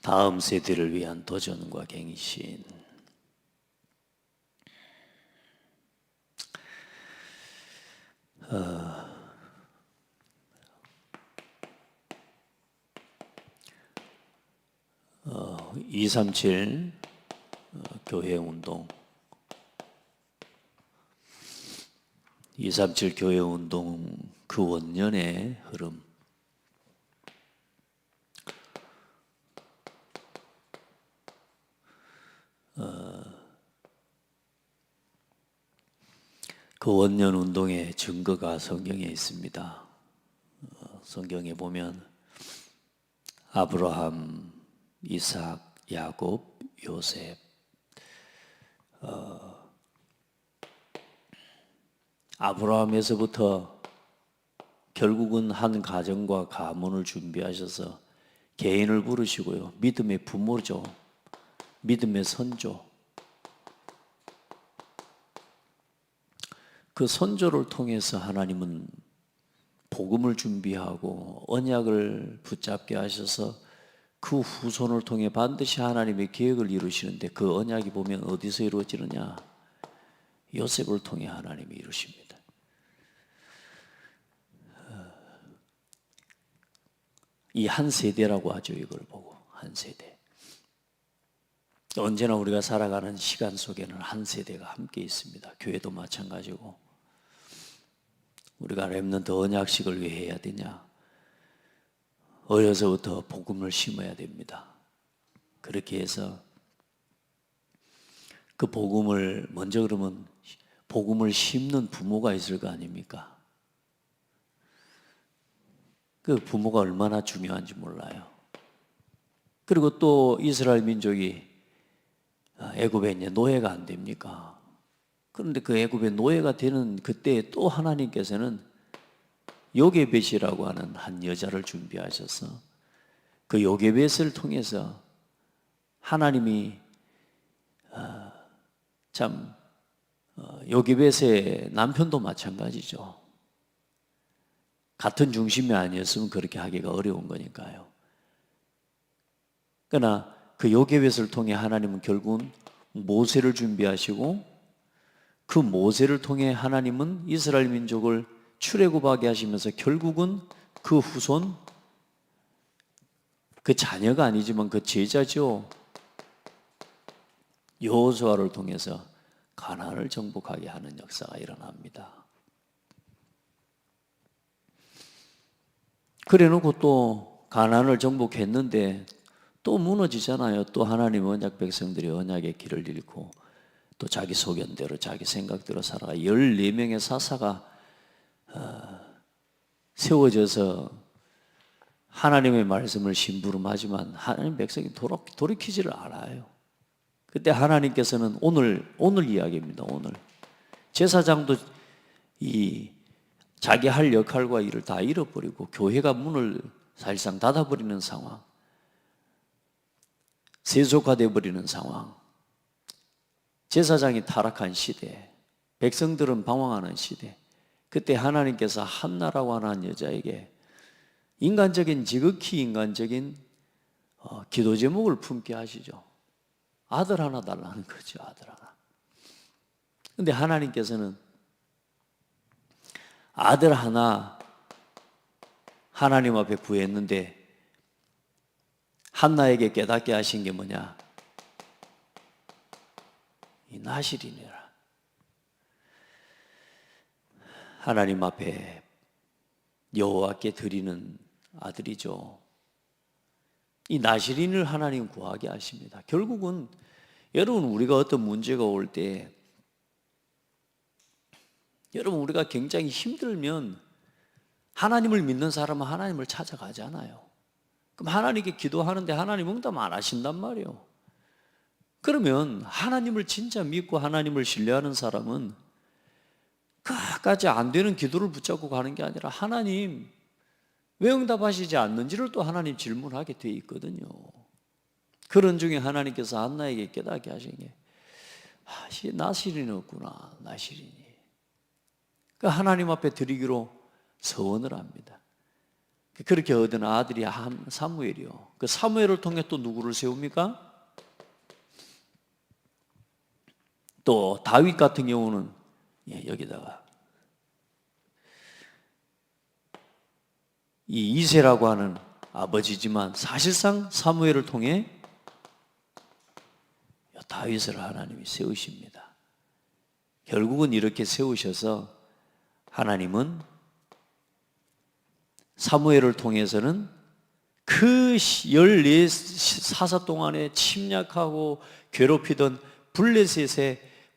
다음 세대를 위한 도전과 갱신. 어, 237 교회운동, 237 교회운동 그 원년의 흐름. 그 원년 운동의 증거가 성경에 있습니다. 성경에 보면 아브라함, 이삭, 야곱, 요셉, 아브라함에서부터 결국은 한 가정과 가문을 준비하셔서 개인을 부르시고요. 믿음의 부모죠. 믿음의 선조. 그 선조를 통해서 하나님은 복음을 준비하고 언약을 붙잡게 하셔서 그 후손을 통해 반드시 하나님의 계획을 이루시는데, 그 언약이 보면 어디서 이루어지느냐? 요셉을 통해 하나님이 이루십니다. 이 한 세대라고 하죠. 이걸 보고 한 세대. 언제나 우리가 살아가는 시간 속에는 한 세대가 함께 있습니다. 교회도 마찬가지고. 우리가 렘넌트 언약식을 왜 해야 되냐? 어려서부터 복음을 심어야 됩니다. 그렇게 해서 그 복음을 먼저, 그러면 복음을 심는 부모가 있을 거 아닙니까? 그 부모가 얼마나 중요한지 몰라요. 그리고 또 이스라엘 민족이 애굽에 이제 노예가 안 됩니까? 그런데 그 애굽의 노예가 되는 그때 또 하나님께서는 요게벳이라고 하는 한 여자를 준비하셔서 그 요게벳을 통해서 하나님이 요게벳의 남편도 마찬가지죠. 같은 중심이 아니었으면 그렇게 하기가 어려운 거니까요. 그러나 그 요게벳을 통해 하나님은 결국은 모세를 준비하시고, 그 모세를 통해 하나님은 이스라엘 민족을 출애굽하게 하시면서 결국은 그 후손, 그 자녀가 아니지만 그 제자죠. 여호수아를 통해서 가나안을 정복하게 하는 역사가 일어납니다. 그래놓고 또 가나안을 정복했는데 또 무너지잖아요. 또 하나님 언약 백성들이 언약의 길을 잃고 또 자기 소견대로 자기 생각대로 살아가 14명의 사사가 세워져서 하나님의 말씀을 심부름하지만 하나님 백성이 돌이키지를 않아요. 그때 하나님께서는 오늘 이야기입니다. 오늘 제사장도 이 자기 할 역할과 일을 다 잃어버리고 교회가 문을 사실상 닫아버리는 상황, 세속화되어 버리는 상황, 제사장이 타락한 시대, 백성들은 방황하는 시대. 그때 하나님께서 한나라고 하는 여자에게 인간적인, 지극히 인간적인 기도 제목을 품게 하시죠. 아들 하나 달라는 거죠. 아들 하나. 그런데 하나님께서는 아들 하나 하나님 앞에 구했는데 한나에게 깨닫게 하신 게 뭐냐? 이 나실이니라. 하나님 앞에 여호와께 드리는 아들이죠. 이 나실인을 하나님 구하게 하십니다. 결국은 여러분, 우리가 어떤 문제가 올 때, 여러분 우리가 굉장히 힘들면 하나님을 믿는 사람은 하나님을 찾아가잖아요. 그럼 하나님께 기도하는데 하나님 응답 안 하신단 말이에요. 그러면 하나님을 진짜 믿고 하나님을 신뢰하는 사람은 그까지 안 되는 기도를 붙잡고 가는 게 아니라 하나님 왜 응답하시지 않는지를 또 하나님 질문하게 돼 있거든요. 그런 중에 하나님께서 한나에게 깨닫게 하신 게 나실인이 없구나. 나실인이. 그러니까 하나님 앞에 드리기로 서원을 합니다. 그렇게 얻은 아들이 사무엘이요. 그 사무엘을 통해 또 누구를 세웁니까? 또 다윗 같은 경우는 여기다가 이 이새라고 하는 아버지지만 사실상 사무엘을 통해 다윗을 하나님이 세우십니다. 결국은 이렇게 세우셔서 하나님은 사무엘을 통해서는 그 14사사 동안에 침략하고 괴롭히던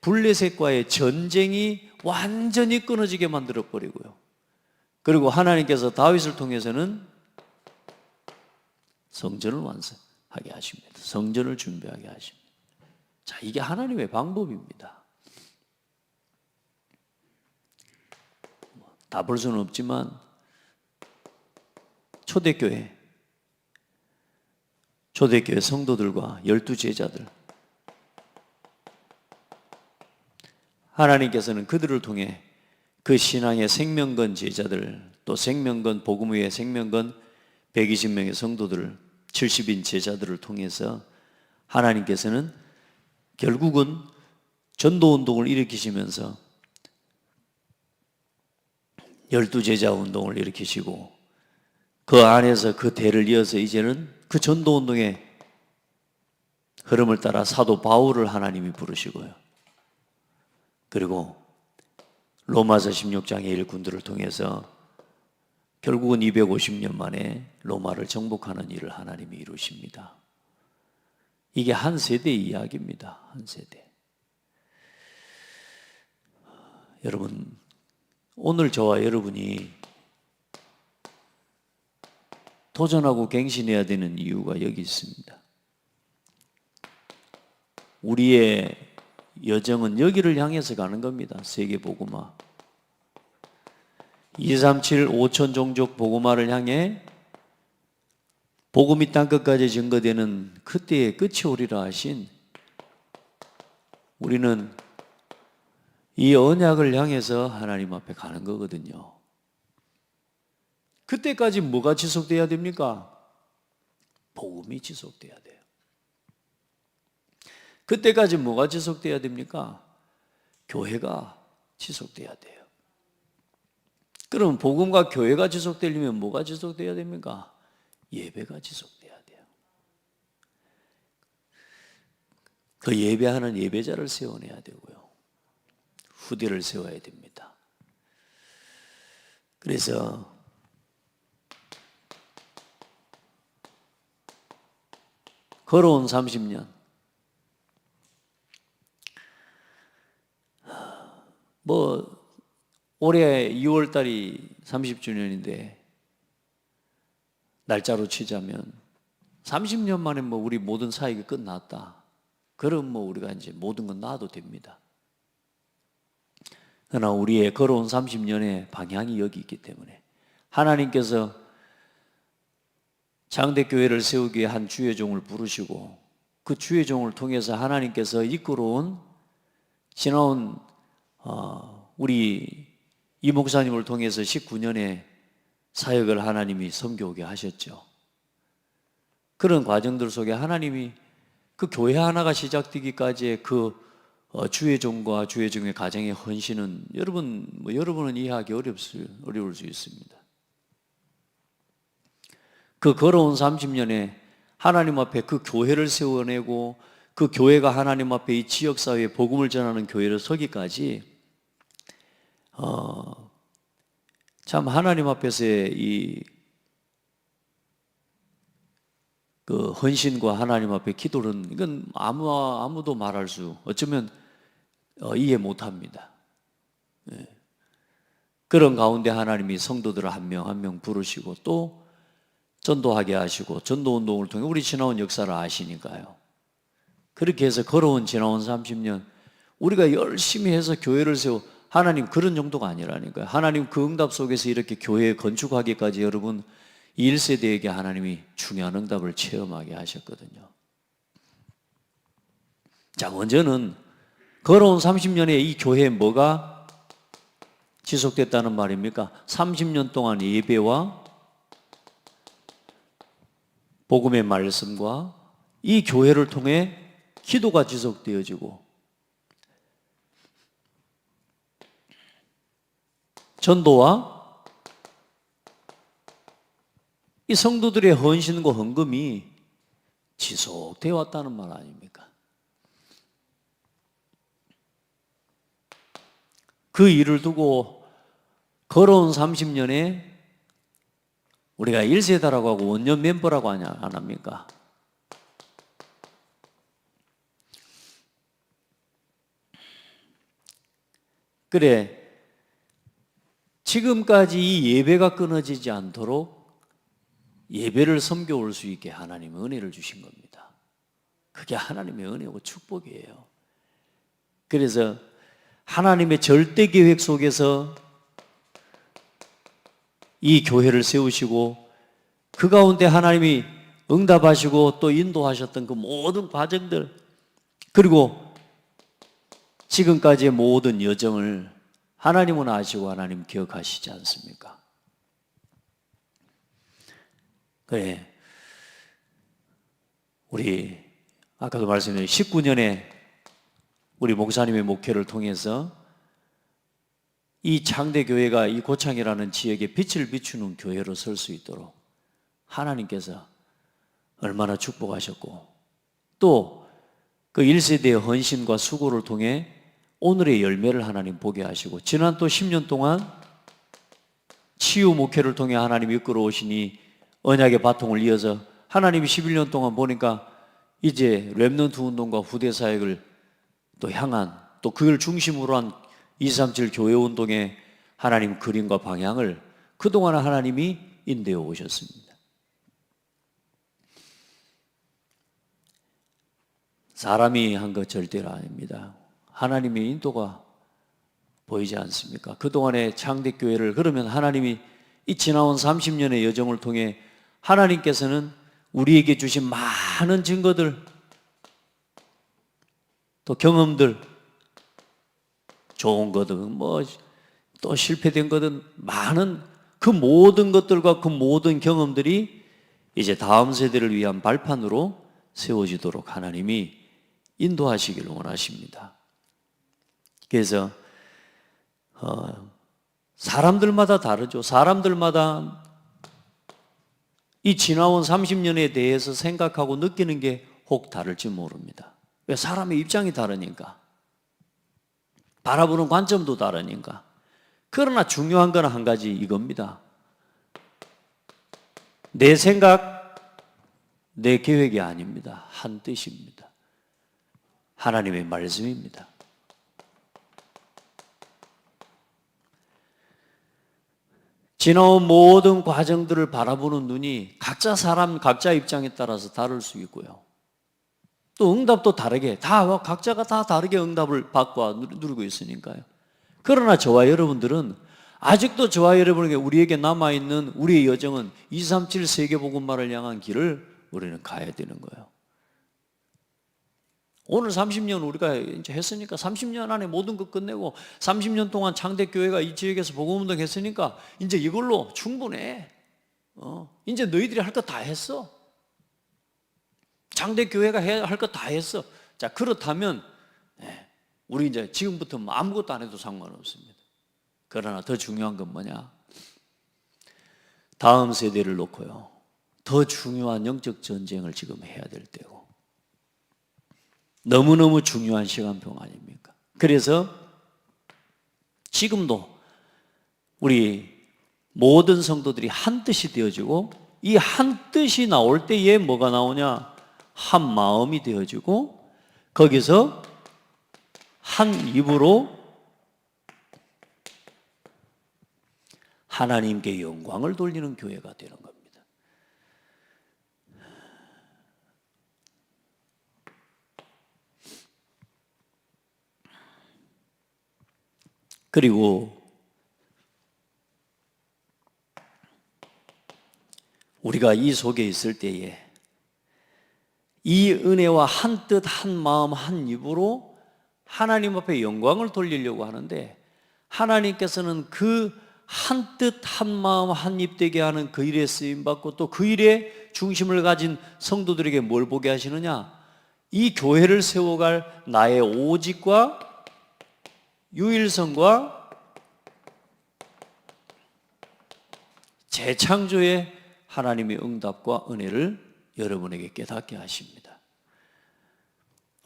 블레셋과의 전쟁이 완전히 끊어지게 만들어버리고요. 그리고 하나님께서 다윗을 통해서는 성전을 완성하게 하십니다. 성전을 준비하게 하십니다. 자, 이게 하나님의 방법입니다. 다 볼 수는 없지만 초대교회 성도들과 12제자들, 하나님께서는 그들을 통해 그 신앙의 생명건 제자들, 또 생명건 복음의 생명건 120명의 성도들, 70인 제자들을 통해서 하나님께서는 결국은 전도운동을 일으키시면서 12제자 운동을 일으키시고 그 안에서 그 대를 이어서 이제는 그 전도운동의 흐름을 따라 사도 바울을 하나님이 부르시고요. 그리고 로마서 16장의 일꾼들을 통해서 결국은 250년 만에 로마를 정복하는 일을 하나님이 이루십니다. 이게 한 세대의 이야기입니다. 한 세대. 여러분, 오늘 저와 여러분이 도전하고 갱신해야 되는 이유가 여기 있습니다. 우리의 여정은 여기를 향해서 가는 겁니다. 세계복음화. 237 5천 종족 복음화를 향해 복음이 땅끝까지 증거되는 그때의 끝이 오리라 하신, 우리는 이 언약을 향해서 하나님 앞에 가는 거거든요. 그때까지 뭐가 지속돼야 됩니까? 복음이 지속돼야 돼요. 그때까지 뭐가 지속돼야 됩니까? 교회가 지속돼야 돼요. 그럼 복음과 교회가 지속되려면 뭐가 지속돼야 됩니까? 예배가 지속돼야 돼요. 그 예배하는 예배자를 세워내야 되고요. 후대를 세워야 됩니다. 그래서 걸어온 30년, 올해 2월 달이 30주년인데 날짜로 치자면 30년 만에 우리 모든 사역이 끝났다. 그럼 우리가 이제 모든 건 놔도 됩니다. 그러나 우리의 걸어온 30년의 방향이 여기 있기 때문에 하나님께서 장대교회를 세우기 위해 한 주의 종을 부르시고 그 주의 종을 통해서 하나님께서 이끌어온 지나온 우리 이 목사님을 통해서 19년의 사역을 하나님이 섬겨오게 하셨죠. 그런 과정들 속에 하나님이 그 교회 하나가 시작되기까지의 그 주의 종과 주의 종의 가정의 헌신은 여러분은 이해하기 어려울 수 있습니다. 그 걸어온 30년에 하나님 앞에 그 교회를 세워내고 그 교회가 하나님 앞에 이 지역사회에 복음을 전하는 교회를 서기까지 참 하나님 앞에서의 그 헌신과 하나님 앞에 기도는 이건 아무도 말할 수 어쩌면 이해 못합니다. 그런 가운데 하나님이 성도들을 한 명 한 명 부르시고 또 전도하게 하시고 전도운동을 통해 우리 지나온 역사를 아시니까요. 그렇게 해서 걸어온 지나온 30년 우리가 열심히 해서 교회를 세워, 하나님 그런 정도가 아니라니까요. 하나님 그 응답 속에서 이렇게 교회 건축하기까지 여러분 1세대에게 하나님이 중요한 응답을 체험하게 하셨거든요. 자, 먼저는 걸어온 30년에 이 교회에 뭐가 지속됐다는 말입니까? 30년 동안 예배와 복음의 말씀과 이 교회를 통해 기도가 지속되어지고 전도와 이 성도들의 헌신과 헌금이 지속되어 왔다는 말 아닙니까? 그 일을 두고 걸어온 30년에 우리가 1세대라고 하고 원년 멤버라고 하냐 안 합니까? 그래, 지금까지 이 예배가 끊어지지 않도록 예배를 섬겨올 수 있게 하나님의 은혜를 주신 겁니다. 그게 하나님의 은혜고 축복이에요. 그래서 하나님의 절대 계획 속에서 이 교회를 세우시고 그 가운데 하나님이 응답하시고 또 인도하셨던 그 모든 과정들, 그리고 지금까지의 모든 여정을 하나님은 아시고 하나님 기억하시지 않습니까? 그래, 우리 아까도 말씀드린 19년에 우리 목사님의 목회를 통해서 이 창대교회가 이 고창이라는 지역에 빛을 비추는 교회로 설 수 있도록 하나님께서 얼마나 축복하셨고, 또 그 1세대의 헌신과 수고를 통해 오늘의 열매를 하나님 보게 하시고, 지난 또 10년 동안 치유 목회를 통해 하나님 이끌어 오시니 언약의 바통을 이어서 하나님이 11년 동안 보니까 이제 렘넌트 운동과 후대 사역을 또 향한, 또 그걸 중심으로 한 237 교회 운동의 하나님 그림과 방향을 그동안 하나님이 인도해 오셨습니다. 사람이 한 것 절대로 아닙니다. 하나님의 인도가 보이지 않습니까? 그동안의 창대교회를, 그러면 하나님이 이 지나온 30년의 여정을 통해 하나님께서는 우리에게 주신 많은 증거들, 또 경험들, 좋은 거든 뭐 또 실패된 거든 많은 그 모든 것들과 그 모든 경험들이 이제 다음 세대를 위한 발판으로 세워지도록 하나님이 인도하시기를 원하십니다. 그래서 사람들마다 다르죠. 사람들마다 이 지나온 30년에 대해서 생각하고 느끼는 게 혹 다를지 모릅니다. 왜? 사람의 입장이 다르니까, 바라보는 관점도 다르니까. 그러나 중요한 건 한 가지 이겁니다. 내 생각, 내 계획이 아닙니다. 한 뜻입니다. 하나님의 말씀입니다. 지나온 모든 과정들을 바라보는 눈이 각자 사람, 각자 입장에 따라서 다를 수 있고요. 또 응답도 다르게, 각자가 다 다르게 응답을 받고 누리고 있으니까요. 그러나 저와 여러분들은 아직도 저와 여러분에게, 우리에게 남아있는 우리의 여정은 237 세계복음화를 향한 길을 우리는 가야 되는 거예요. 오늘 30년 우리가 이제 했으니까 30년 안에 모든 것 끝내고 30년 동안 창대교회가 이 지역에서 복음운동 했으니까 이제 이걸로 충분해. 이제 너희들이 할 것 다 했어. 창대교회가 할 것 다 했어. 자, 그렇다면 우리 이제 지금부터 뭐 아무것도 안 해도 상관없습니다. 그러나 더 중요한 건 뭐냐? 다음 세대를 놓고요, 더 중요한 영적 전쟁을 지금 해야 될 때고, 너무너무 중요한 시간표 아닙니까? 그래서 지금도 우리 모든 성도들이 한 뜻이 되어지고, 이 한 뜻이 나올 때에 뭐가 나오냐? 한 마음이 되어지고, 거기서 한 입으로 하나님께 영광을 돌리는 교회가 되는 겁니다. 그리고 우리가 이 속에 있을 때에 이 은혜와 한 뜻, 한 마음, 한 입으로 하나님 앞에 영광을 돌리려고 하는데, 하나님께서는 그 한 뜻, 한 마음, 한 입 되게 하는 그 일에 쓰임받고 또 그 일에 중심을 가진 성도들에게 뭘 보게 하시느냐? 이 교회를 세워갈 나의 오직과 유일성과 재창조의 하나님의 응답과 은혜를 여러분에게 깨닫게 하십니다.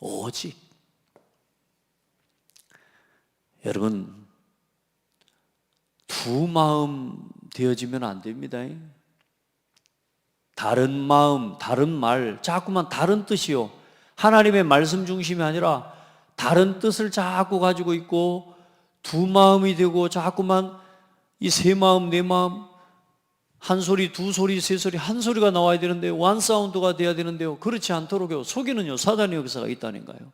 오직. 여러분, 두 마음 되어지면 안 됩니다. 다른 마음, 다른 말, 자꾸만 다른 뜻이요. 하나님의 말씀 중심이 아니라 다른 뜻을 자꾸 가지고 있고 두 마음이 되고 자꾸만 이 세 마음, 네 마음, 한 소리, 두 소리, 세 소리, 한 소리가 나와야 되는데 원 사운드가 돼야 되는데요. 그렇지 않도록요. 속에는요, 사단의 역사가 있다니까요.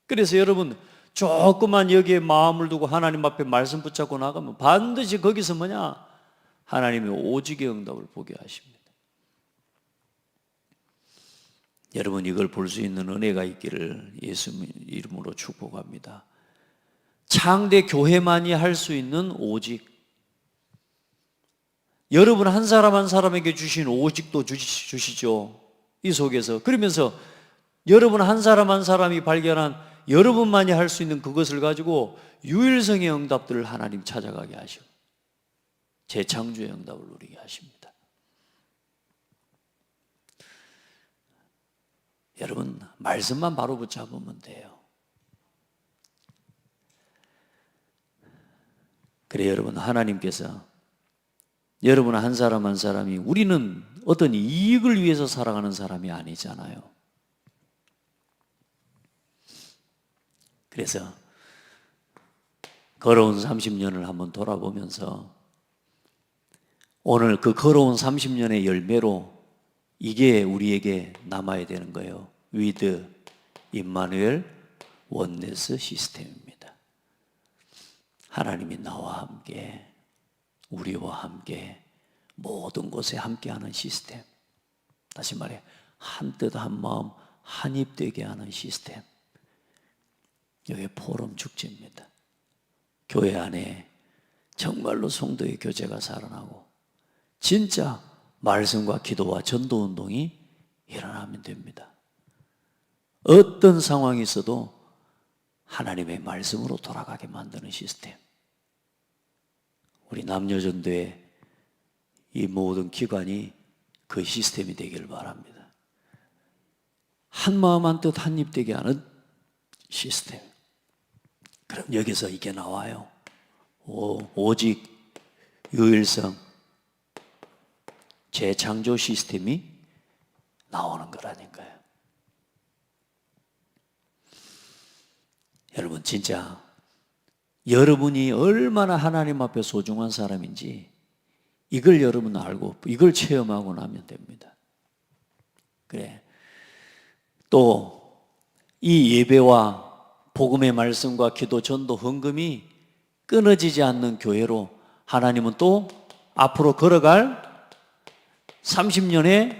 그래서 여러분, 조금만 여기에 마음을 두고 하나님 앞에 말씀 붙잡고 나가면 반드시 거기서 뭐냐? 하나님의 오직의 응답을 보게 하십니다. 여러분, 이걸 볼 수 있는 은혜가 있기를 예수 이름으로 축복합니다. 창대 교회만이 할 수 있는 오직, 여러분 한 사람 한 사람에게 주신 오직도 주시죠. 이 속에서. 그러면서 여러분 한 사람 한 사람이 발견한 여러분만이 할 수 있는 그것을 가지고 유일성의 응답들을 하나님 찾아가게 하시고 재창조의 응답을 누리게 하십니다. 여러분, 말씀만 바로 붙잡으면 돼요. 그래, 여러분, 하나님께서 여러분 한 사람 한 사람이, 우리는 어떤 이익을 위해서 살아가는 사람이 아니잖아요. 그래서 걸어온 30년을 한번 돌아보면서 오늘 그 걸어온 30년의 열매로 이게 우리에게 남아야 되는 거예요. With Immanuel Oneness 시스템입니다. 하나님이 나와 함께, 우리와 함께 모든 곳에 함께하는 시스템. 다시 말해, 한 뜻 한 마음 한 입 되게 하는 시스템. 이게 포럼 축제입니다. 교회 안에 정말로 성도의 교제가 살아나고 진짜 말씀과 기도와 전도 운동이 일어나면 됩니다. 어떤 상황이 있어도 하나님의 말씀으로 돌아가게 만드는 시스템. 우리 남녀전도의 이 모든 기관이 그 시스템이 되기를 바랍니다. 한 마음 한 뜻 한 입 되게 하는 시스템. 그럼 여기서 이게 나와요. 오직, 유일성, 재창조 시스템이 나오는 거라니까요. 여러분, 진짜 여러분이 얼마나 하나님 앞에 소중한 사람인지 이걸 여러분 알고 이걸 체험하고 나면 됩니다. 그래. 또 이 예배와 복음의 말씀과 기도, 전도, 헌금이 끊어지지 않는 교회로 하나님은 또 앞으로 걸어갈 30년의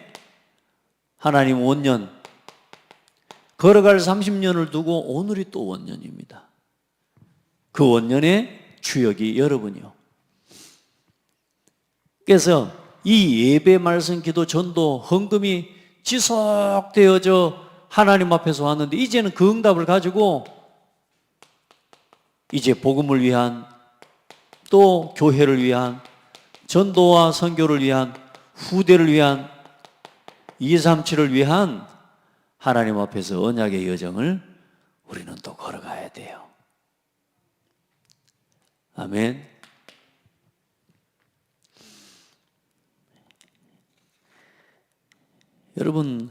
하나님 원년, 걸어갈 30년을 두고 오늘이 또 원년입니다. 그 원년의 주역이 여러분이요. 그래서 이 예배, 말씀, 기도, 전도, 헌금이 지속되어져 하나님 앞에서 왔는데 이제는 그 응답을 가지고 이제 복음을 위한, 또 교회를 위한, 전도와 선교를 위한, 후대를 위한, 237을 위한 하나님 앞에서 언약의 여정을 우리는 또 걸어가야 돼요. 아멘. 여러분,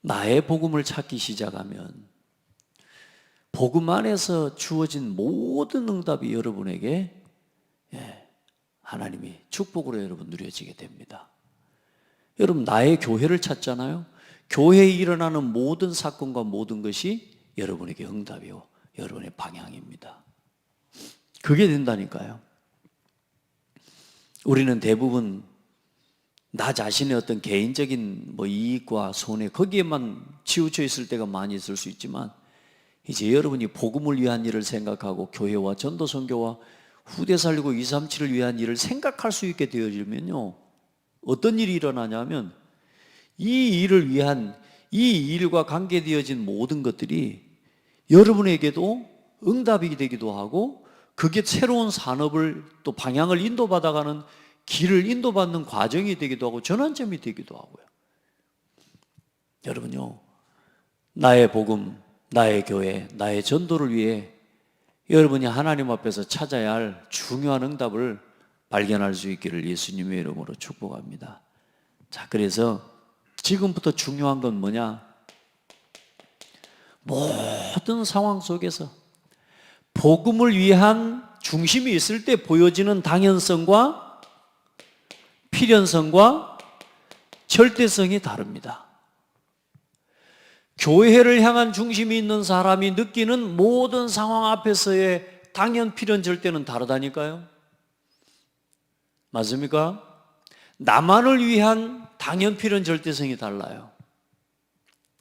나의 복음을 찾기 시작하면 복음 안에서 주어진 모든 응답이 여러분에게 하나님이 축복으로 여러분 누려지게 됩니다. 여러분, 나의 교회를 찾잖아요. 교회에 일어나는 모든 사건과 모든 것이 여러분에게 응답이요, 여러분의 방향입니다. 그게 된다니까요. 우리는 대부분 나 자신의 어떤 개인적인 이익과 손해, 거기에만 치우쳐 있을 때가 많이 있을 수 있지만 이제 여러분이 복음을 위한 일을 생각하고 교회와 전도 선교와 후대 살리고 237을 위한 일을 생각할 수 있게 되어지면요, 어떤 일이 일어나냐면 이 일을 위한 이 일과 관계되어진 모든 것들이 여러분에게도 응답이 되기도 하고 그게 새로운 산업을 또 방향을 인도받아가는 길을 인도받는 과정이 되기도 하고 전환점이 되기도 하고요. 여러분요, 나의 복음, 나의 교회, 나의 전도를 위해 여러분이 하나님 앞에서 찾아야 할 중요한 응답을 발견할 수 있기를 예수님의 이름으로 축복합니다. 자, 그래서 지금부터 중요한 건 뭐냐? 모든 상황 속에서 복음을 위한 중심이 있을 때 보여지는 당연성과 필연성과 절대성이 다릅니다. 교회를 향한 중심이 있는 사람이 느끼는 모든 상황 앞에서의 당연, 필연, 절대는 다르다니까요. 맞습니까? 나만을 위한 당연, 필연, 절대성이 달라요.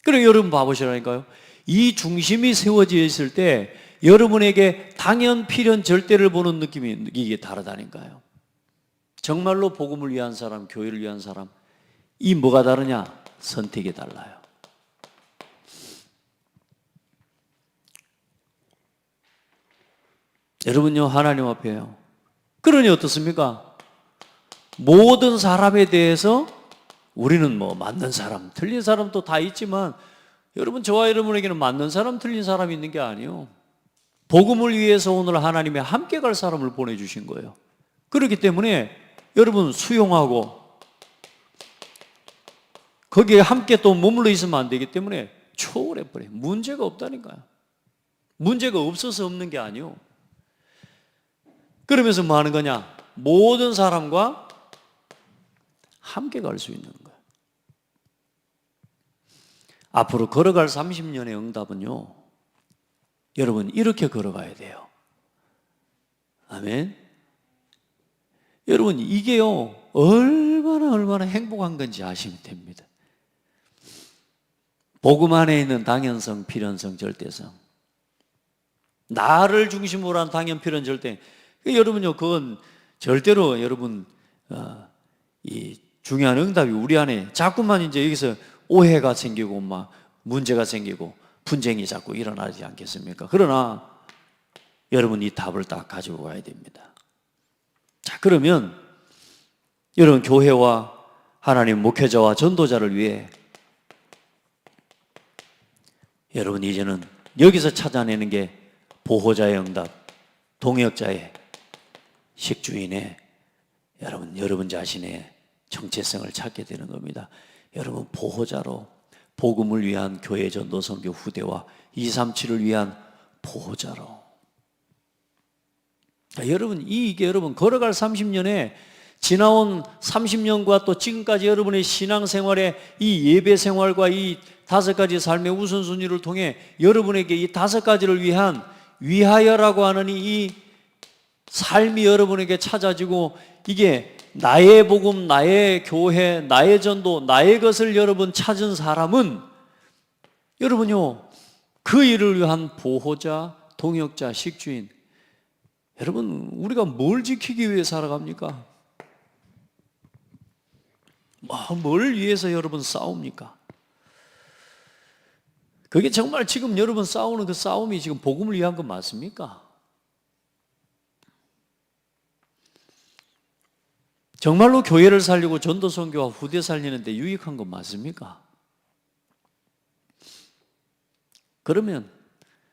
그래, 여러분 봐보시라니까요. 이 중심이 세워져 있을 때 여러분에게 당연, 필연, 절대를 보는 느낌이 이게 다르다니까요. 정말로 복음을 위한 사람, 교회를 위한 사람, 이 뭐가 다르냐? 선택이 달라요. 여러분요, 하나님 앞에요. 그러니 어떻습니까? 모든 사람에 대해서 우리는 뭐 맞는 사람, 틀린 사람도 다 있지만 여러분, 저와 여러분에게는 맞는 사람, 틀린 사람이 있는 게 아니에요. 복음을 위해서 오늘 하나님이 함께 갈 사람을 보내주신 거예요. 그렇기 때문에 여러분 수용하고 거기에 함께 또 머물러 있으면 안 되기 때문에 초월해버려요. 문제가 없다니까요. 문제가 없어서 없는 게 아니에요. 그러면서 뭐 하는 거냐? 모든 사람과 함께 갈 수 있는 거예요. 앞으로 걸어갈 30년의 응답은요, 여러분 이렇게 걸어가야 돼요. 아멘. 여러분 이게요 얼마나 행복한 건지 아시면 됩니다. 복음 안에 있는 당연성, 필연성, 절대성, 나를 중심으로 한 당연, 필연, 절대. 여러분요, 그건 절대로 여러분 이 중요한 응답이 우리 안에 자꾸만 이제 여기서 오해가 생기고 막 문제가 생기고 분쟁이 자꾸 일어나지 않겠습니까? 그러나 여러분 이 답을 딱 가지고 가야 됩니다. 자, 그러면 여러분 교회와 하나님 목회자와 전도자를 위해 여러분 이제는 여기서 찾아내는 게 보호자의 응답, 동역자의, 식주인의 여러분 자신의 정체성을 찾게 되는 겁니다. 여러분 보호자로 복음을 위한 교회 전도 선교 후대와 237을 위한 보호자로. 여러분 이게 여러분 걸어갈 30년에 지나온 30년과 또 지금까지 여러분의 신앙생활의 이 예배 생활과 이 5가지 삶의 우선순위를 통해 여러분에게 이 5가지를 위한 위하여라고 하는 이 삶이 여러분에게 찾아지고 이게 나의 복음, 나의 교회, 나의 전도, 나의 것을 여러분 찾은 사람은 여러분요 그 일을 위한 보호자, 동역자, 식주인. 여러분 우리가 뭘 지키기 위해 살아갑니까? 뭘 위해서 여러분 싸웁니까? 그게 정말 지금 여러분 싸우는 그 싸움이 지금 복음을 위한 것 맞습니까? 정말로 교회를 살리고 전도 선교와 후대 살리는데 유익한 것 맞습니까? 그러면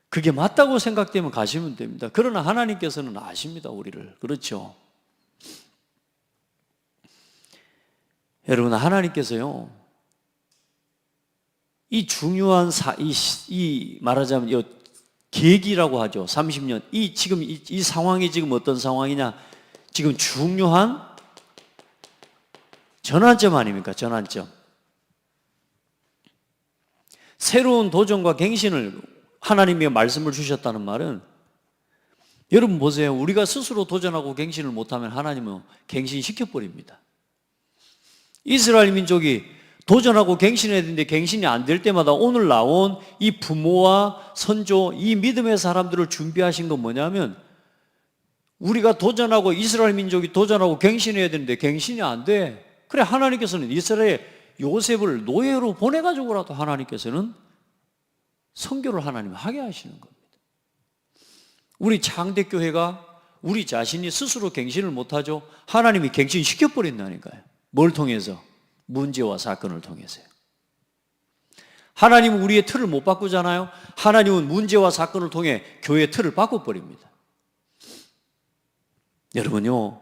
그게 맞다고 생각되면 가시면 됩니다. 그러나 하나님께서는 아십니다, 우리를. 그렇죠? 여러분 하나님께서요 이 중요한 이 말하자면 이 계기라고 하죠. 30년. 지금 이 상황이 지금 어떤 상황이냐? 지금 중요한 전환점 아닙니까? 전환점. 새로운 도전과 갱신을 하나님의 말씀을 주셨다는 말은 여러분 보세요. 우리가 스스로 도전하고 갱신을 못하면 하나님은 갱신시켜버립니다. 이스라엘 민족이 도전하고 갱신해야 되는데 갱신이 안 될 때마다 오늘 나온 이 부모와 선조, 이 믿음의 사람들을 준비하신 건 뭐냐면 우리가 도전하고 이스라엘 민족이 도전하고 갱신해야 되는데 갱신이 안 돼. 그래 하나님께서는 이스라엘 요셉을 노예로 보내가지고라도 하나님께서는 선교를 하나님 하게 하시는 겁니다. 우리 창대교회가 우리 자신이 스스로 갱신을 못하죠. 하나님이 갱신시켜버린다니까요. 뭘 통해서? 문제와 사건을 통해서요. 하나님은 우리의 틀을 못 바꾸잖아요. 하나님은 문제와 사건을 통해 교회의 틀을 바꿔버립니다. 여러분요,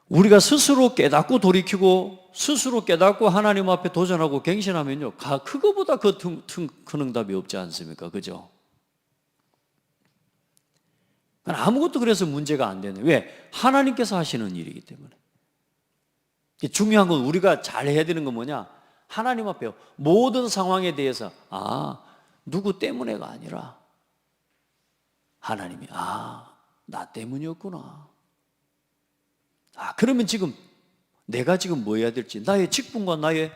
우리가 스스로 깨닫고 돌이키고 스스로 깨닫고 하나님 앞에 도전하고 갱신하면요, 그거보다 큰 응답이 없지 않습니까? 그죠? 아무것도 그래서 문제가 안 되는. 왜? 하나님께서 하시는 일이기 때문에. 중요한 건 우리가 잘 해야 되는 건 뭐냐? 하나님 앞에 모든 상황에 대해서 누구 때문에가 아니라 하나님이 나 때문이었구나. 그러면 지금 내가 지금 뭐 해야 될지, 나의 직분과 나의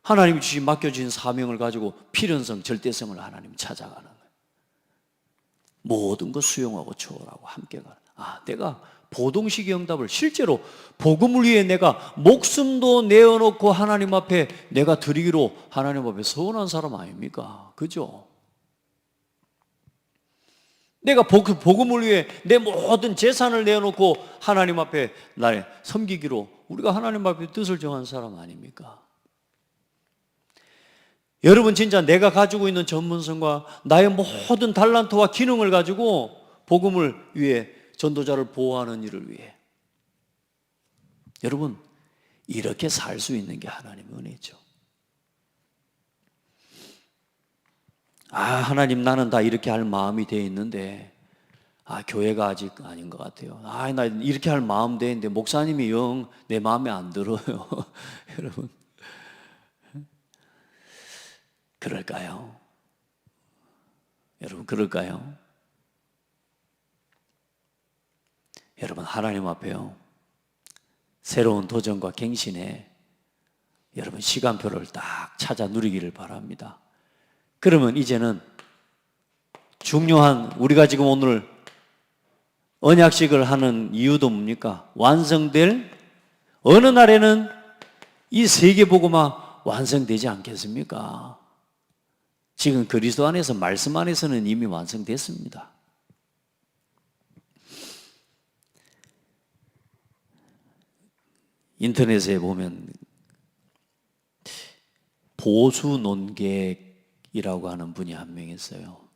하나님이 주신 맡겨주신 사명을 가지고 필연성, 절대성을 하나님 찾아가는 거예요. 모든 것 수용하고 초월하고 함께 가는. 내가 보동식의 응답을 실제로 복음을 위해 내가 목숨도 내어놓고 하나님 앞에 내가 드리기로 하나님 앞에 서원한 사람 아닙니까? 그죠? 내가 복음을 위해 내 모든 재산을 내어놓고 하나님 앞에 나를 섬기기로 우리가 하나님 앞에 뜻을 정한 사람 아닙니까? 여러분 진짜 내가 가지고 있는 전문성과 나의 모든 달란트와 기능을 가지고 복음을 위해 전도자를 보호하는 일을 위해 여러분 이렇게 살 수 있는 게 하나님의 은혜죠. 하나님 나는 다 이렇게 할 마음이 돼 있는데 교회가 아직 아닌 것 같아요. 나 이렇게 할 마음 돼 있는데 목사님이 영 내 마음에 안 들어요. 여러분 그럴까요? 여러분 그럴까요? 여러분 하나님 앞에요 새로운 도전과 갱신에 여러분 시간표를 딱 찾아 누리기를 바랍니다. 그러면 이제는 중요한 우리가 지금 오늘 언약식을 하는 이유도 뭡니까? 완성될 어느 날에는 이 세계복음화 완성되지 않겠습니까? 지금 그리스도 안에서 말씀 안에서는 이미 완성됐습니다. 인터넷에 보면 보수 논객이라고 하는 분이 한 명 있어요.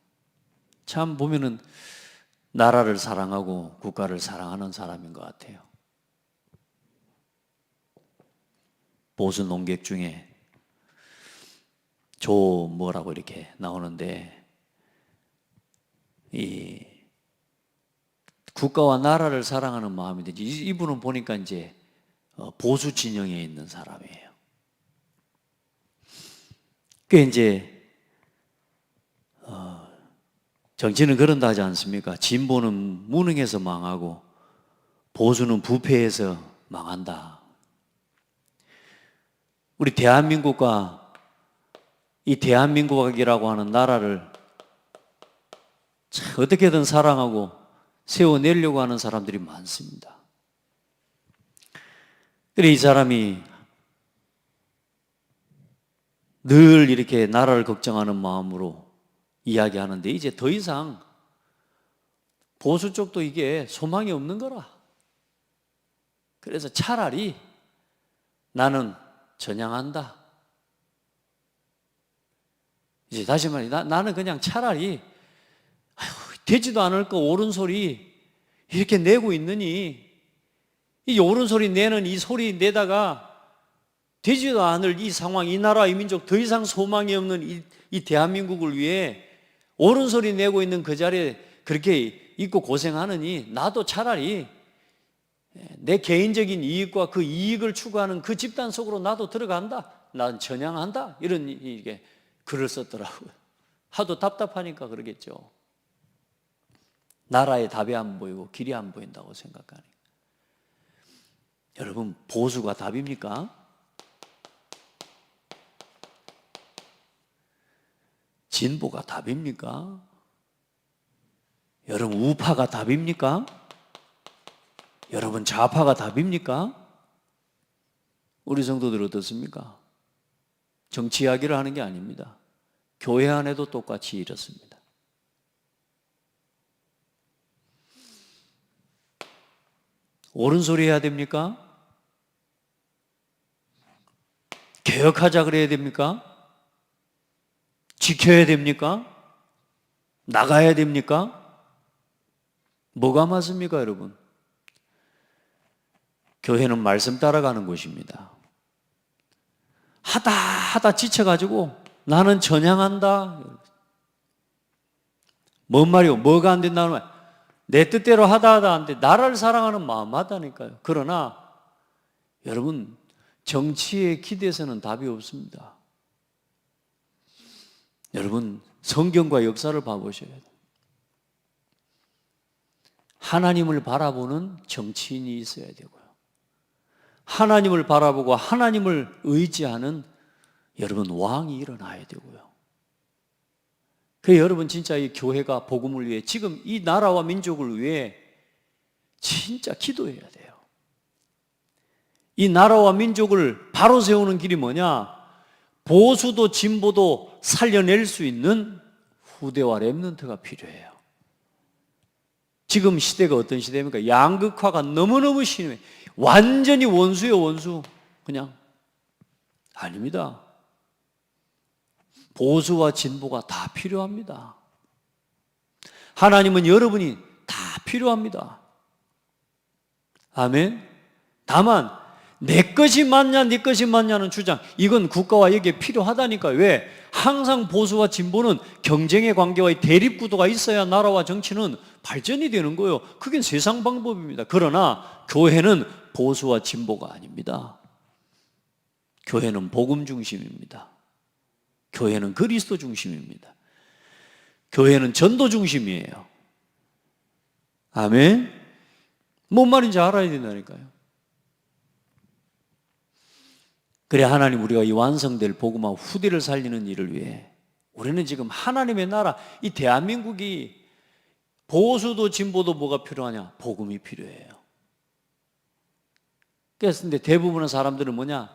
참 보면은 나라를 사랑하고 국가를 사랑하는 사람인 것 같아요. 보수 논객 중에 조 뭐라고 이렇게 나오는데 이 국가와 나라를 사랑하는 마음인데 이분은 보니까 이제 보수 진영에 있는 사람이에요. 그 이제 정치는 그런다 하지 않습니까? 진보는 무능해서 망하고 보수는 부패해서 망한다. 우리 대한민국과 이 대한민국이라고 하는 나라를 어떻게든 사랑하고 세워내려고 하는 사람들이 많습니다. 그래 이 사람이 늘 이렇게 나라를 걱정하는 마음으로 이야기하는데 이제 더 이상 보수 쪽도 이게 소망이 없는 거라. 그래서 차라리 나는 전향한다. 이제 다시 말해 나는 그냥 차라리 되지도 않을 거 옳은 소리 이렇게 내고 있느니 이 옳은 소리 내는 이 소리 내다가 되지도 않을 이 상황, 이 나라, 이 민족 더 이상 소망이 없는 이 대한민국을 위해 옳은 소리 내고 있는 그 자리에 그렇게 있고 고생하느니 나도 차라리 내 개인적인 이익과 그 이익을 추구하는 그 집단 속으로 나도 들어간다. 난 전향한다. 이런 이게 글을 썼더라고요. 하도 답답하니까 그러겠죠. 나라의 답이 안 보이고 길이 안 보인다고 생각하니까. 여러분 보수가 답입니까? 진보가 답입니까? 여러분 우파가 답입니까? 여러분 좌파가 답입니까? 우리 성도들 어떻습니까? 정치 이야기를 하는 게 아닙니다. 교회 안에도 똑같이 이렇습니다. 옳은 소리 해야 됩니까? 개혁하자 그래야 됩니까? 지켜야 됩니까? 나가야 됩니까? 뭐가 맞습니까, 여러분? 교회는 말씀 따라가는 곳입니다. 하다 지쳐가지고 나는 전향한다. 뭔 말이요? 뭐가 안 된다는 말? 내 뜻대로 하다 안 돼. 나를 사랑하는 마음 맞다니까요. 그러나 여러분, 정치에 기대서는 답이 없습니다. 여러분, 성경과 역사를 봐보셔야 돼요. 하나님을 바라보는 정치인이 있어야 되고요. 하나님을 바라보고 하나님을 의지하는 여러분 왕이 일어나야 되고요. 그 여러분 진짜 이 교회가 복음을 위해 지금 이 나라와 민족을 위해 진짜 기도해야 돼요. 이 나라와 민족을 바로 세우는 길이 뭐냐? 보수도 진보도 살려낼 수 있는 후대와 렘넌트가 필요해요. 지금 시대가 어떤 시대입니까? 양극화가 너무너무 심해. 완전히 원수예요, 원수. 그냥 아닙니다. 보수와 진보가 다 필요합니다. 하나님은 여러분이 다 필요합니다. 아멘. 다만 내 것이 맞냐 네 것이 맞냐는 주장, 이건 국가와 여기에 필요하다니까요. 왜? 항상 보수와 진보는 경쟁의 관계와 대립구도가 있어야 나라와 정치는 발전이 되는 거예요. 그게 세상 방법입니다. 그러나 교회는 보수와 진보가 아닙니다. 교회는 복음 중심입니다. 교회는 그리스도 중심입니다. 교회는 전도 중심이에요. 아멘. 뭔 말인지 알아야 된다니까요. 그래 하나님, 우리가 이 완성될 복음화 후대를 살리는 일을 위해 우리는 지금 하나님의 나라, 이 대한민국이 보수도 진보도 뭐가 필요하냐? 복음이 필요해요. 그래서 근데 대부분의 사람들은 뭐냐?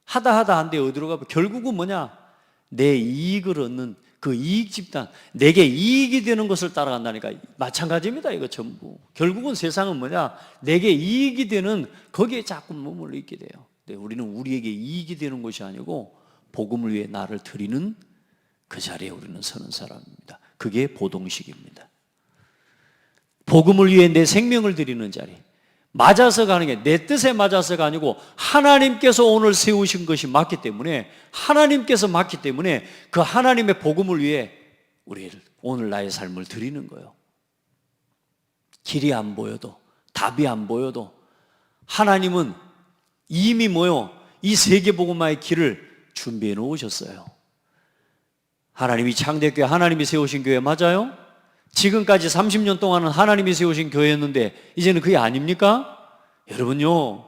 하다 한데 어디로 가면 결국은 뭐냐? 내 이익을 얻는 그 이익 집단, 내게 이익이 되는 것을 따라간다니까. 마찬가지입니다. 이거 전부. 결국은 세상은 뭐냐? 내게 이익이 되는 거기에 자꾸 머물러 있게 돼요. 근데 우리는 우리에게 이익이 되는 것이 아니고 복음을 위해 나를 드리는 그 자리에 우리는 서는 사람입니다. 그게 보동식입니다. 복음을 위해 내 생명을 드리는 자리, 맞아서 가는 게 내 뜻에 맞아서가 아니고 하나님께서 오늘 세우신 것이 맞기 때문에, 하나님께서 맞기 때문에 그 하나님의 복음을 위해 우리를 오늘 나의 삶을 드리는 거예요. 길이 안 보여도, 답이 안 보여도 하나님은 이미 뭐요? 이 세계복음화의 길을 준비해 놓으셨어요. 하나님이 창대교회, 하나님이 세우신 교회 맞아요? 지금까지 30년 동안은 하나님이 세우신 교회였는데 이제는 그게 아닙니까? 여러분요,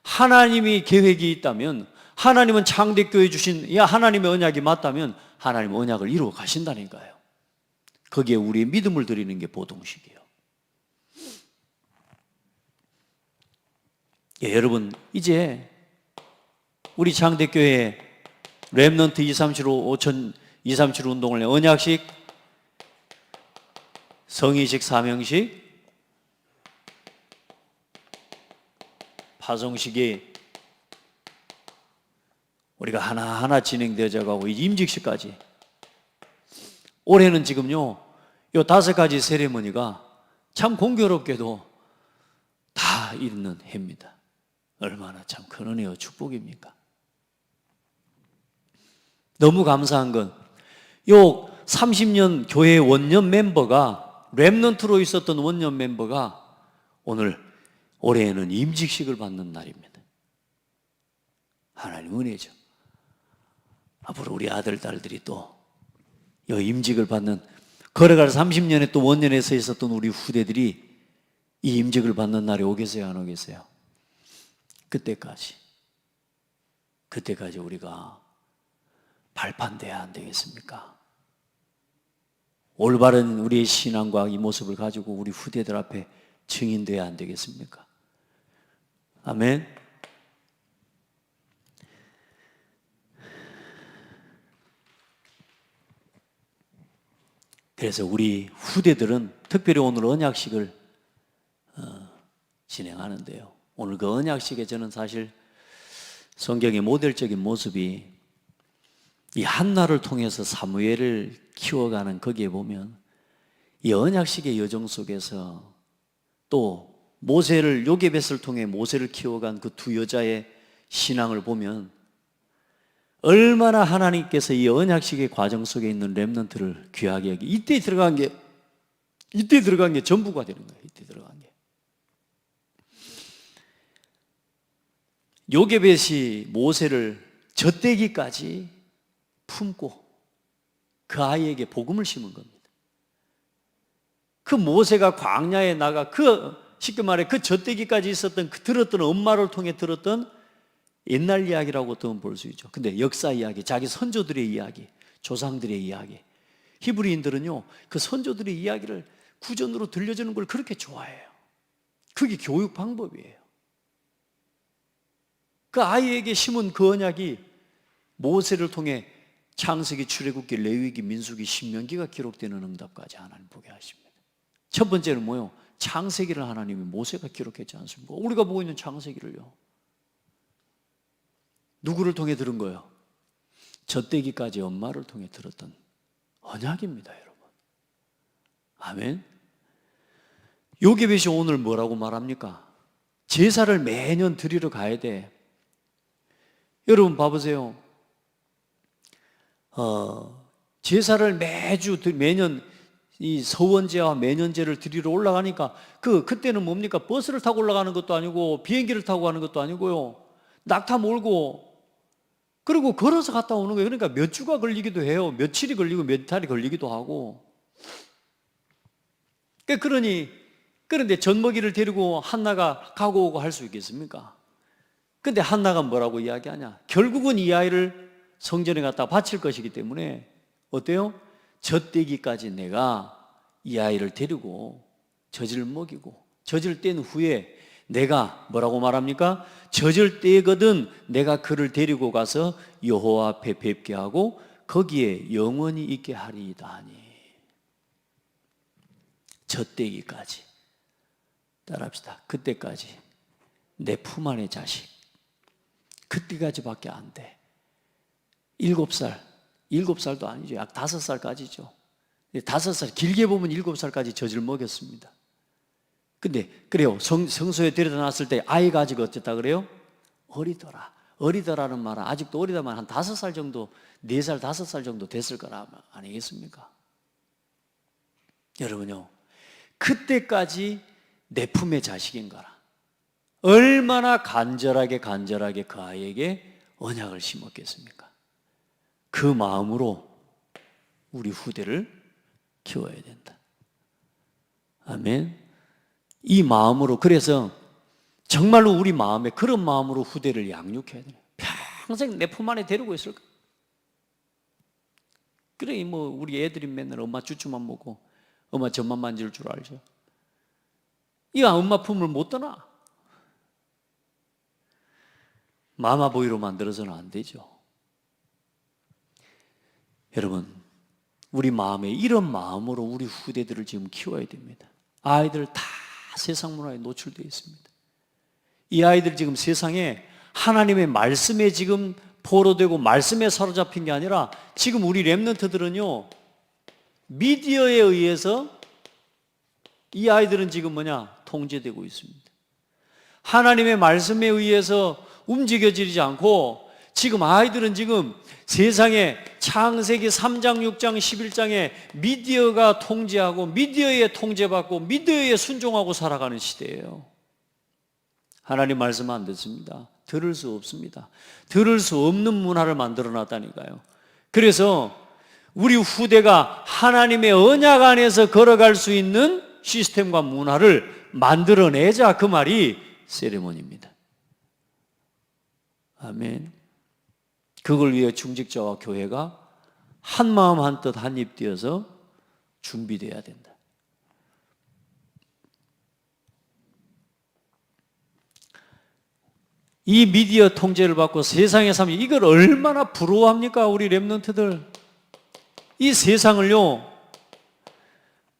하나님이 계획이 있다면, 하나님은 창대교회 주신 하나님의 언약이 맞다면 하나님은 언약을 이루어 가신다니까요. 거기에 우리의 믿음을 드리는 게 보동식이에요. 예, 여러분, 이제 우리 창대교회 렘넌트 237 237 운동을 내 언약식, 성의식, 사명식, 파송식이 우리가 하나하나 진행되어져 가고 임직식까지, 올해는 지금요 요 5가지 세레머니가 참 공교롭게도 다 있는 해입니다. 얼마나 참 큰 은혜와 축복입니까? 너무 감사한 건 요 30년 교회 원년 멤버가, 렘넌트로 있었던 원년 멤버가 올해에는 임직식을 받는 날입니다. 하나님 은혜죠. 앞으로 우리 아들, 딸들이 또 이 임직을 받는, 걸어갈 30년에 또 원년에 서 있었던 우리 후대들이 이 임직을 받는 날이 오겠어요, 안 오겠어요? 그때까지 우리가 발판돼야 안 되겠습니까? 올바른 우리의 신앙과 이 모습을 가지고 우리 후대들 앞에 증인돼야 안 되겠습니까? 아멘. 그래서 우리 후대들은 특별히 오늘 언약식을 진행하는데요. 오늘 그 언약식에 저는 사실 성경의 모델적인 모습이 이 한나를 통해서 사무엘을 키워가는 거기에 보면 이 언약식의 여정 속에서 또 모세를 요게벳을 통해 모세를 키워간 그 두 여자의 신앙을 보면 얼마나 하나님께서 이 언약식의 과정 속에 있는 렘넌트를 귀하게 여기 이때 들어간 게 전부가 되는 거예요. 이때 들어간 게 요게벳이 모세를 젖대기까지 품고 그 아이에게 복음을 심은 겁니다. 그 모세가 광야에 나가 쉽게 말해 그 젖대기까지 있었던 들었던 엄마를 통해 들었던 옛날 이야기라고 또 볼 수 있죠. 근데 역사 이야기, 자기 선조들의 이야기, 조상들의 이야기. 히브리인들은요, 그 선조들의 이야기를 구전으로 들려주는 걸 그렇게 좋아해요. 그게 교육 방법이에요. 그 아이에게 심은 그 언약이 모세를 통해 창세기, 출애굽기, 레위기, 민수기, 신명기가 기록되는 응답까지 하나님 보게 하십니다. 첫 번째는 뭐예요? 창세기를 하나님이 모세가 기록했지 않습니까? 우리가 보고 있는 창세기를요. 누구를 통해 들은 거예요? 젖대기까지 엄마를 통해 들었던 언약입니다, 여러분. 아멘. 요게벳이 오늘 뭐라고 말합니까? 제사를 매년 드리러 가야 돼. 여러분 봐보세요. 제사를 매년 이 서원제와 매년제를 드리러 올라가니까 그때는 뭡니까? 버스를 타고 올라가는 것도 아니고 비행기를 타고 가는 것도 아니고요. 낙타 몰고 그리고 걸어서 갔다 오는 거예요. 그러니까 몇 주가 걸리기도 해요. 며칠이 걸리고 몇 달이 걸리기도 하고. 그런데 젖먹이를 데리고 한나가 가고 오고 할 수 있겠습니까? 근데 한나가 뭐라고 이야기하냐? 결국은 이 아이를 성전에 갖다 바칠 것이기 때문에 어때요? 젖대기까지 내가 이 아이를 데리고 젖을 먹이고 젖을 뗀 후에 내가 뭐라고 말합니까? 젖을 때거든 내가 그를 데리고 가서 여호와 앞에 뵙게 하고 거기에 영원히 있게 하리이다 하니. 젖대기까지. 따라합시다. 그때까지 내 품 안의 자식. 그때까지밖에 안 돼. 7살도 아니죠. 약 5살까지죠. 5살, 길게 보면 7살까지 젖을 먹였습니다. 근데 그래요. 성소에 데려다 놨을 때 아이가 아직 어쨌다 그래요? 어리더라는 말은 아직도 어리다만 한 5살 정도, 4살, 5살 정도 됐을 거라 아니겠습니까? 여러분요, 그때까지 내 품의 자식인 거라. 얼마나 간절하게 그 아이에게 언약을 심었겠습니까? 그 마음으로 우리 후대를 키워야 된다. 아멘. 이 마음으로, 그래서 정말로 우리 마음에 그런 마음으로 후대를 양육해야 돼요. 평생 내 품 안에 데리고 있을까? 그래, 우리 애들이 맨날 엄마 쭈쭈만 먹고 엄마 젖만 만질 줄 알죠. 이 엄마 품을 못 떠나. 마마보이로 만들어서는 안 되죠. 여러분, 우리 마음에 이런 마음으로 우리 후대들을 지금 키워야 됩니다. 아이들 다 세상 문화에 노출되어 있습니다. 이 아이들 지금 세상에 하나님의 말씀에 지금 포로되고 말씀에 사로잡힌 게 아니라 지금 우리 렘넌트들은요, 미디어에 의해서 이 아이들은 지금 통제되고 있습니다. 하나님의 말씀에 의해서 움직여지지 않고 지금 아이들은 지금 세상에 창세기 3장, 6장, 11장에 미디어가 통제하고 미디어에 통제받고 미디어에 순종하고 살아가는 시대예요. 하나님 말씀 안 듣습니다. 들을 수 없습니다. 들을 수 없는 문화를 만들어 놨다니까요. 그래서 우리 후대가 하나님의 언약 안에서 걸어갈 수 있는 시스템과 문화를 만들어내자, 그 말이 세레모니입니다. 아멘. 그걸 위해 중직자와 교회가 한 마음 한 뜻 한 입 되어서 준비되어야 된다. 이 미디어 통제를 받고 세상에 사는 이걸 얼마나 부러워합니까? 우리 렘넌트들. 이 세상을요,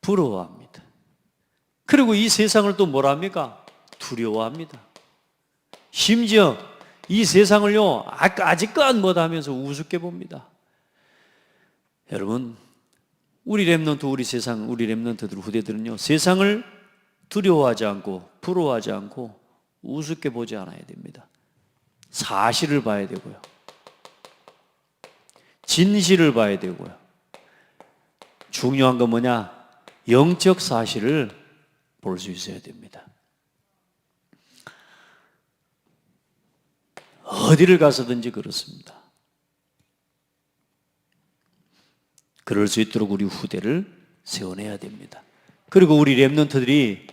부러워합니다. 그리고 이 세상을 또 뭐라 합니까? 두려워합니다. 심지어 이 세상을요, 아직껏 뭐다 하면서 우습게 봅니다. 여러분, 우리 렘넌트, 우리 세상, 우리 렘넌트들, 후대들은요, 세상을 두려워하지 않고, 부러워하지 않고, 우습게 보지 않아야 됩니다. 사실을 봐야 되고요. 진실을 봐야 되고요. 중요한 건 뭐냐? 영적 사실을 볼 수 있어야 됩니다. 어디를 가서든지 그렇습니다. 그럴 수 있도록 우리 후대를 세워내야 됩니다. 그리고 우리 렘넌트들이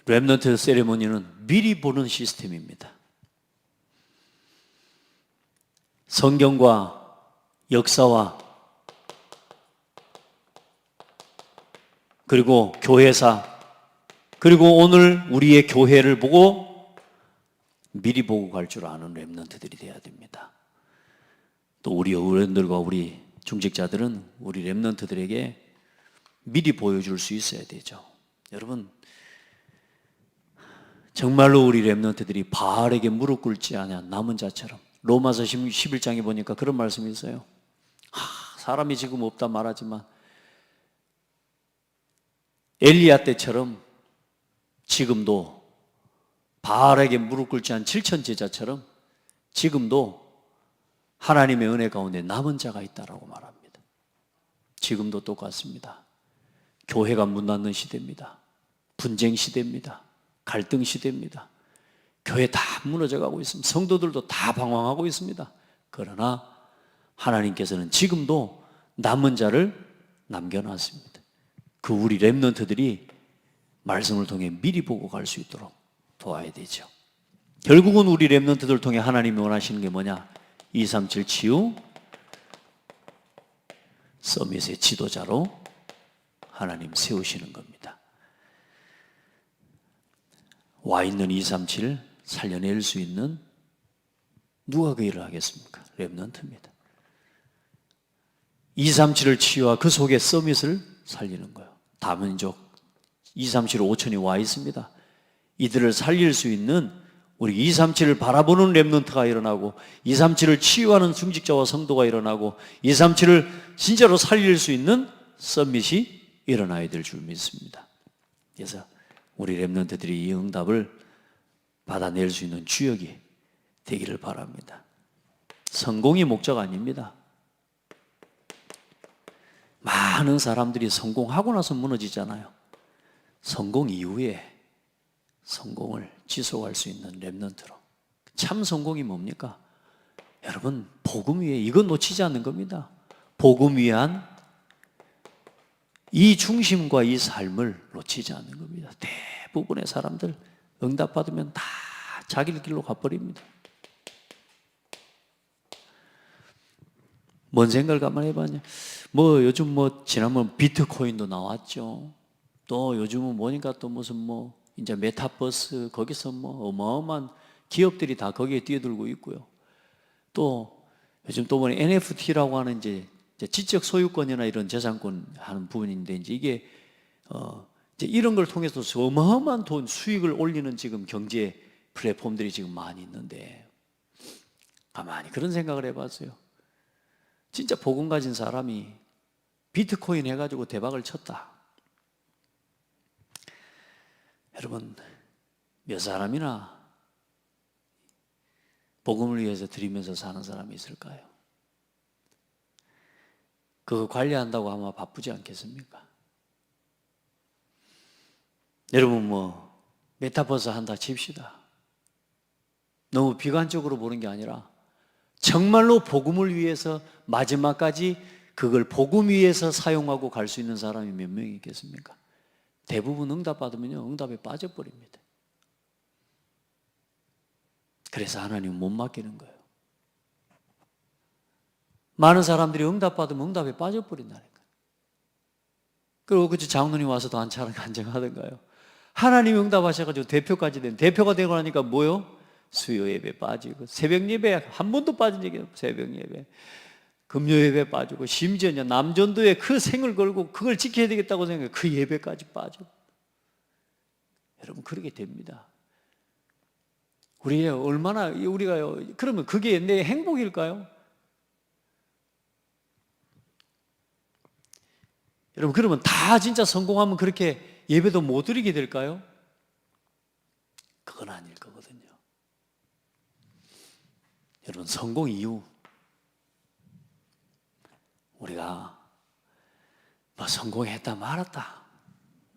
렘넌트 세레모니는 미리 보는 시스템입니다. 성경과 역사와 그리고 교회사 그리고 오늘 우리의 교회를 보고 미리 보고 갈 줄 아는 렘넌트들이 돼야 됩니다. 또 우리 어른들과 우리 중직자들은 우리 렘넌트들에게 미리 보여줄 수 있어야 되죠. 여러분, 정말로 우리 렘넌트들이 바알에게 무릎 꿇지 않아 남은 자처럼 로마서 11장에 보니까 그런 말씀이 있어요. 사람이 지금 없다 말하지만 엘리야 때처럼 지금도 바알에게 무릎 꿇지 않은 7천 제자처럼 지금도 하나님의 은혜 가운데 남은 자가 있다라고 말합니다. 지금도 똑같습니다. 교회가 문 닫는 시대입니다. 분쟁 시대입니다. 갈등 시대입니다. 교회 다 무너져 가고 있습니다. 성도들도 다 방황하고 있습니다. 그러나 하나님께서는 지금도 남은 자를 남겨놨습니다. 그 우리 렘넌트들이 말씀을 통해 미리 보고 갈 수 있도록 도와야 되죠. 결국은 우리 렘넌트들을 통해 하나님이 원하시는 게 뭐냐? 237 치유 서밋의 지도자로 하나님 세우시는 겁니다. 와 있는 237 살려낼 수 있는 누가 그 일을 하겠습니까? 렘넌트입니다. 237을 치유와 그 속에 서밋을 살리는 거예요. 다민족 237 5천이 와 있습니다. 이들을 살릴 수 있는 우리 237을 바라보는 렘넌트가 일어나고 237을 치유하는 중직자와 성도가 일어나고 237을 진짜로 살릴 수 있는 서밋이 일어나야 될 줄 믿습니다. 그래서 우리 렘넌트들이 이 응답을 받아낼 수 있는 주역이 되기를 바랍니다. 성공이 목적 아닙니다. 많은 사람들이 성공하고 나서 무너지잖아요. 성공 이후에 성공을 지속할 수 있는 렘넌트로. 참 성공이 뭡니까? 여러분, 복음 위에 이거 놓치지 않는 겁니다. 복음 위한 이 중심과 이 삶을 놓치지 않는 겁니다. 대부분의 사람들 응답받으면 다 자기 길로 가버립니다. 뭔 생각을 가만히 해봤냐? 요즘 지난번 비트코인도 나왔죠. 또 요즘은 보니까 또 무슨 이제 메타버스 거기서 어마어마한 기업들이 다 거기에 뛰어들고 있고요. 또 요즘 또 보니 NFT라고 하는 이제 지적 소유권이나 이런 재산권 하는 부분인데 이게 이제 이런 걸 통해서 어마어마한 돈 수익을 올리는 지금 경제 플랫폼들이 지금 많이 있는데 가만히 그런 생각을 해봤어요. 진짜 복음 가진 사람이 비트코인 해가지고 대박을 쳤다. 여러분, 몇 사람이나 복음을 위해서 드리면서 사는 사람이 있을까요? 그거 관리한다고 아마 바쁘지 않겠습니까? 여러분 메타버스 한다 칩시다. 너무 비관적으로 보는 게 아니라 정말로 복음을 위해서 마지막까지 그걸 복음 위해서 사용하고 갈 수 있는 사람이 몇 명이 있겠습니까? 대부분 응답 받으면요 응답에 빠져버립니다. 그래서 하나님은 못 맡기는 거예요. 많은 사람들이 응답 받으면 응답에 빠져버린다니까. 그리고 그치 장로님 와서도 안전하던가요. 하나님이 응답하셔가지고 대표까지 된 대표가 되고 나니까 뭐요? 수요 예배 빠지고, 새벽 예배 한 번도 빠진 적이 없어요. 새벽 예배, 금요 예배 빠지고, 심지어 남전도에 그 생을 걸고 그걸 지켜야 되겠다고 생각해 그 예배까지 빠지고. 여러분, 그렇게 됩니다. 우리가요, 그러면 그게 내 행복일까요? 여러분, 그러면 다 진짜 성공하면 그렇게 예배도 못 드리게 될까요? 그건 아닐 거거든요. 여러분, 성공 이후 우리가 뭐 성공했다 말았다,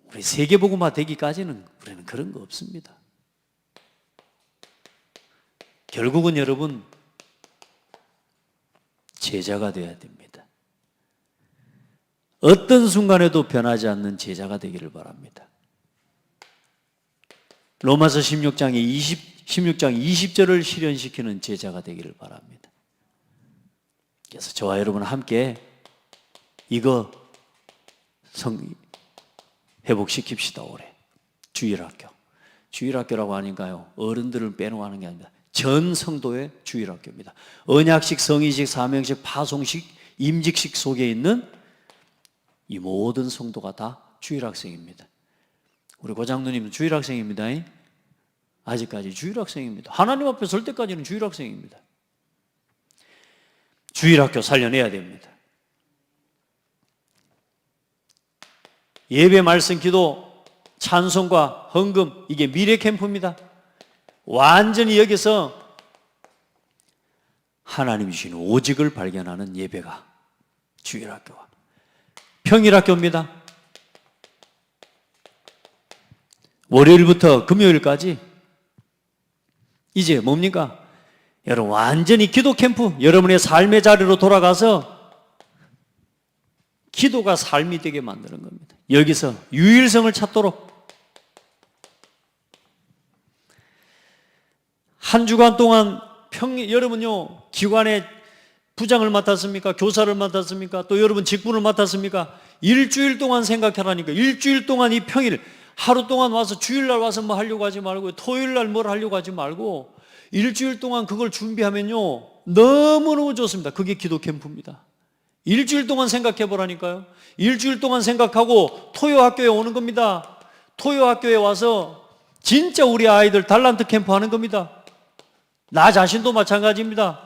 우리 세계복음화 되기까지는 우리는 그런 거 없습니다. 결국은 여러분, 제자가 되어야 됩니다. 어떤 순간에도 변하지 않는 제자가 되기를 바랍니다. 로마서 16장 20절을 실현시키는 제자가 되기를 바랍니다. 그래서 저와 여러분 함께 이거 회복시킵시다. 올해 주일학교. 주일학교라고 하니까요, 어른들을 빼놓고 하는 게 아닙니다. 전 성도의 주일학교입니다. 언약식, 성의식, 사명식, 파송식, 임직식 속에 있는 이 모든 성도가 다 주일학생입니다. 우리 고장누님은 주일학생입니다. 아직까지 주일학생입니다. 하나님 앞에 설 때까지는 주일학생입니다. 주일학교 살려내야 됩니다. 예배, 말씀, 기도, 찬송과 헌금, 이게 미래 캠프입니다. 완전히 여기서 하나님이 주신 오직을 발견하는 예배가 주일학교와 평일학교입니다. 월요일부터 금요일까지 이제 뭡니까? 여러분, 완전히 기도 캠프, 여러분의 삶의 자리로 돌아가서 기도가 삶이 되게 만드는 겁니다. 여기서 유일성을 찾도록 한 주간 동안 여러분요, 기관의 부장을 맡았습니까? 교사를 맡았습니까? 또 여러분 직분을 맡았습니까? 일주일 동안 생각하라니까. 일주일 동안 이 평일, 하루 동안 와서 주일날 와서 뭐 하려고 하지 말고, 토요일날 뭘 하려고 하지 말고, 일주일 동안 그걸 준비하면요, 너무너무 좋습니다. 그게 기도 캠프입니다. 일주일 동안 생각해 보라니까요. 일주일 동안 생각하고 토요 학교에 오는 겁니다. 토요 학교에 와서 진짜 우리 아이들 달란트 캠프 하는 겁니다. 나 자신도 마찬가지입니다.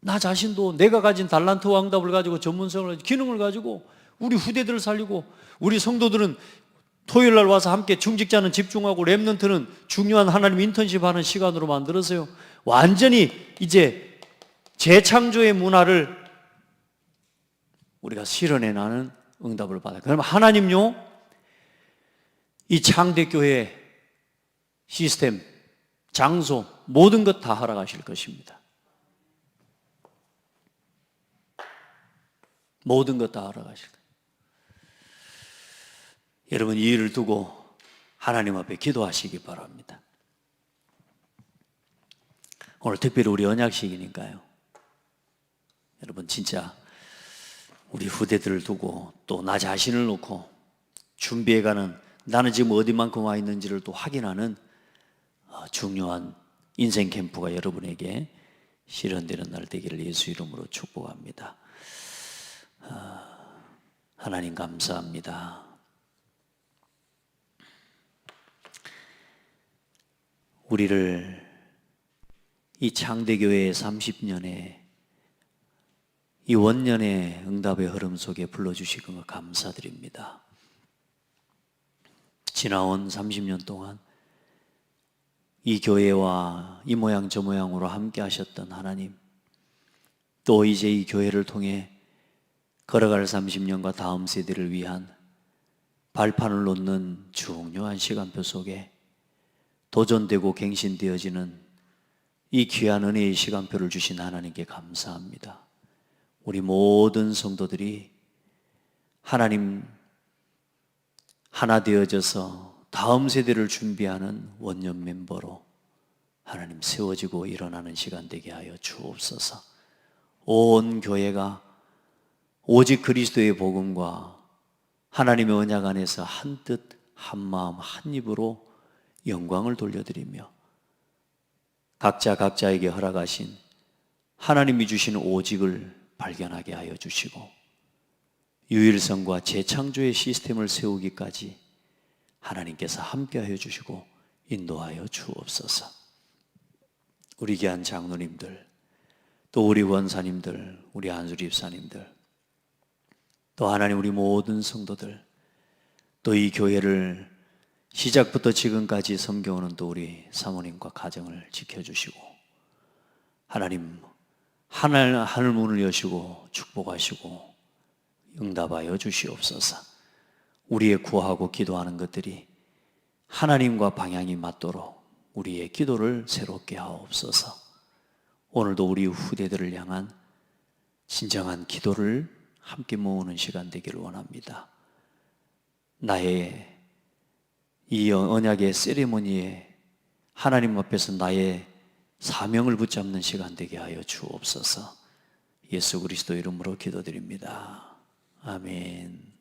나 자신도 내가 가진 달란트와 응답을 가지고, 전문성을, 기능을 가지고 우리 후대들을 살리고, 우리 성도들은 토요일 날 와서 함께 중직자는 집중하고 렘넌트는 중요한 하나님 인턴십 하는 시간으로 만들었어요. 완전히 이제 재창조의 문화를 우리가 실현해나가는 응답을 받아요. 그러면 하나님요, 이 창대교회 시스템, 장소, 모든 것 다 허락하실 것입니다. 모든 것 다 허락하실 거예요. 여러분, 이 일을 두고 하나님 앞에 기도하시기 바랍니다. 오늘 특별히 우리 언약식이니까요, 여러분 진짜 우리 후대들을 두고 또 나 자신을 놓고 준비해가는, 나는 지금 어디만큼 와 있는지를 또 확인하는 중요한 인생 캠프가 여러분에게 실현되는 날 되기를 예수 이름으로 축복합니다. 하나님 감사합니다. 우리를 이 창대교회 30년의 이 원년의 응답의 흐름 속에 불러주시는 것 감사드립니다. 지나온 30년 동안 이 교회와 이 모양 저 모양으로 함께 하셨던 하나님, 또 이제 이 교회를 통해 걸어갈 30년과 다음 세대를 위한 발판을 놓는 중요한 시간표 속에 도전되고 갱신되어지는 이 귀한 은혜의 시간표를 주신 하나님께 감사합니다. 우리 모든 성도들이 하나님 하나 되어져서 다음 세대를 준비하는 원년 멤버로 하나님 세워지고 일어나는 시간 되게 하여 주옵소서. 온 교회가 오직 그리스도의 복음과 하나님의 언약 안에서 한뜻 한마음 한입으로 영광을 돌려드리며 각자 각자에게 허락하신 하나님이 주신 오직을 발견하게 하여 주시고 유일성과 재창조의 시스템을 세우기까지 하나님께서 함께하여 주시고 인도하여 주옵소서. 우리 귀한 장로님들, 또 우리 원사님들, 우리 안수리 집사님들, 또 하나님 우리 모든 성도들, 또 이 교회를 시작부터 지금까지 섬겨오는 또 우리 사모님과 가정을 지켜주시고 하나님 하늘 문을 여시고 축복하시고 응답하여 주시옵소서. 우리의 구하고 기도하는 것들이 하나님과 방향이 맞도록 우리의 기도를 새롭게 하옵소서. 오늘도 우리 후대들을 향한 진정한 기도를 함께 모으는 시간 되기를 원합니다. 나의 이 언약의 세리머니에 하나님 앞에서 나의 사명을 붙잡는 시간 되게 하여 주옵소서. 예수 그리스도 이름으로 기도드립니다. 아멘.